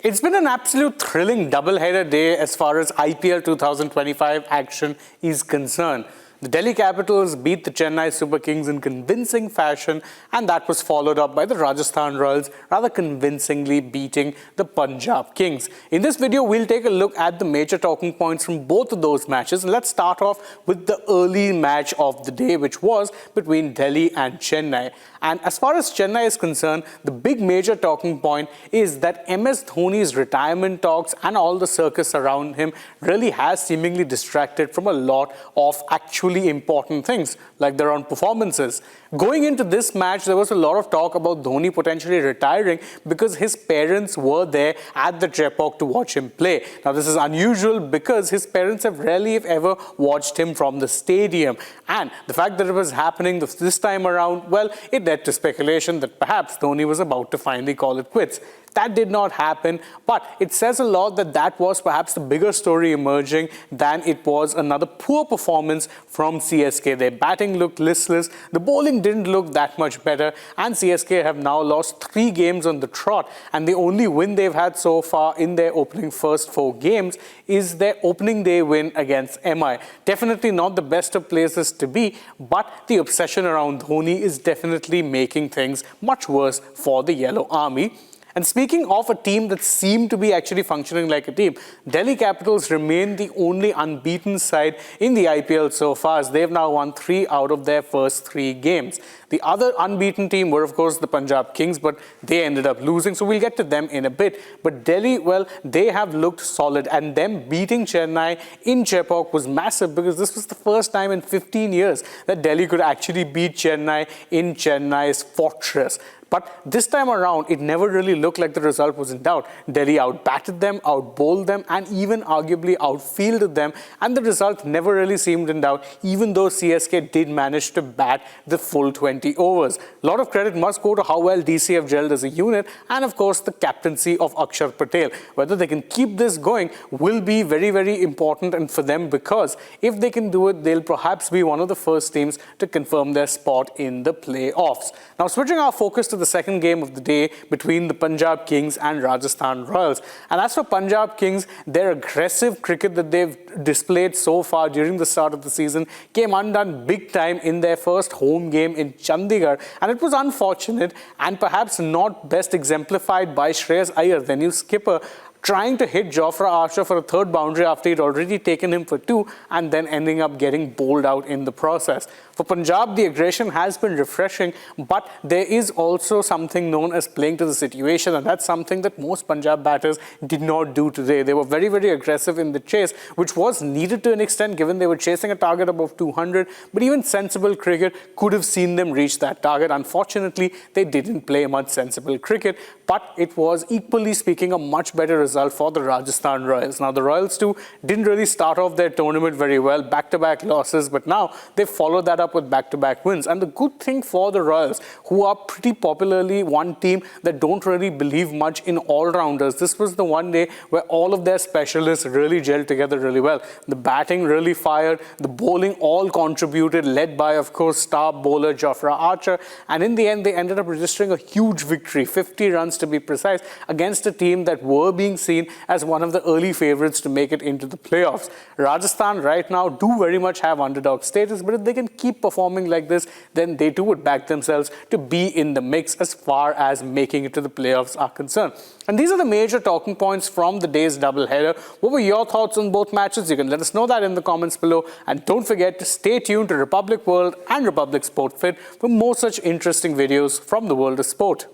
It's been an absolute thrilling doubleheader day as far as IPL 2025 action is concerned. The Delhi Capitals beat the Chennai Super Kings in convincing fashion, and that was followed up by the Rajasthan Royals rather convincingly beating the Punjab Kings. In this video, we'll take a look at the major talking points from both of those matches. Let's start off with the early match of the day, which was between Delhi and Chennai. And as far as Chennai is concerned, the big major talking point is that MS Dhoni's retirement talks and all the circus around him really has seemingly distracted from a lot of actually important things, like their own performances. Going into this match, there was a lot of talk about Dhoni potentially retiring because his parents were there at the Chepauk to watch him play. Now, this is unusual because his parents have rarely, if ever, watched him from the stadium. And the fact that it was happening this time around, well, it led to speculation that perhaps Dhoni was about to finally call it quits. That did not happen, but it says a lot that that was perhaps the bigger story emerging than it was another poor performance from CSK. Their batting looked listless, the bowling didn't look that much better, and CSK have now lost 3 games on the trot, and the only win they've had so far in their opening first 4 games is their opening day win against MI. Definitely not the best of places to be, but the obsession around Dhoni is definitely making things much worse for the Yellow Army. And speaking of a team that seemed to be actually functioning like a team, Delhi Capitals remain the only unbeaten side in the IPL so far, as they've now won 3 out of their first 3 games. The other unbeaten team were, of course, the Punjab Kings, but they ended up losing, so we'll get to them in a bit. But Delhi, well, they have looked solid, and them beating Chennai in Chepauk was massive because this was the first time in 15 years that Delhi could actually beat Chennai in Chennai's fortress. But this time around, it never really looked like the result was in doubt. Delhi outbatted them, outbowled them, and even arguably outfielded them. And the result never really seemed in doubt, even though CSK did manage to bat the full 20 overs. A lot of credit must go to how well DC have gelled as a unit, and of course, the captaincy of Akshar Patel. Whether they can keep this going will be very, very important and for them, because if they can do it, they'll perhaps be one of the first teams to confirm their spot in the playoffs. Now, switching our focus to the second game of the day between the Punjab Kings and Rajasthan Royals. And as for Punjab Kings, their aggressive cricket that they've displayed so far during the start of the season came undone big time in their first home game in Chandigarh. And it was unfortunate and perhaps not best exemplified by Shreyas Iyer, the new skipper, trying to hit Jofra Archer for a 3rd boundary after he'd already taken him for 2 and then ending up getting bowled out in the process. For Punjab, the aggression has been refreshing, but there is also something known as playing to the situation, and that's something that most Punjab batters did not do today. They were very, very aggressive in the chase, which was needed to an extent given they were chasing a target above 200, but even sensible cricket could have seen them reach that target. Unfortunately, they didn't play much sensible cricket, but it was, equally speaking, a much better result for the Rajasthan Royals. Now, the Royals too didn't really start off their tournament very well, back-to-back losses, but now they followed that up with back-to-back wins. And the good thing for the Royals, who are pretty popularly one team that don't really believe much in all-rounders, this was the one day where all of their specialists really gelled together really well. The batting really fired, the bowling all contributed, led by, of course, star bowler Jofra Archer, and in the end, they ended up registering a huge victory, 50 runs to be precise, against a team that were being seen as one of the early favorites to make it into the playoffs. Rajasthan right now do very much have underdog status, but if they can keep performing like this, then they too would back themselves to be in the mix as far as making it to the playoffs are concerned. And these are the major talking points from the day's doubleheader. What were your thoughts on both matches? You can let us know that in the comments below. And don't forget to stay tuned to Republic World and Republic Sport Fit for more such interesting videos from the world of sport.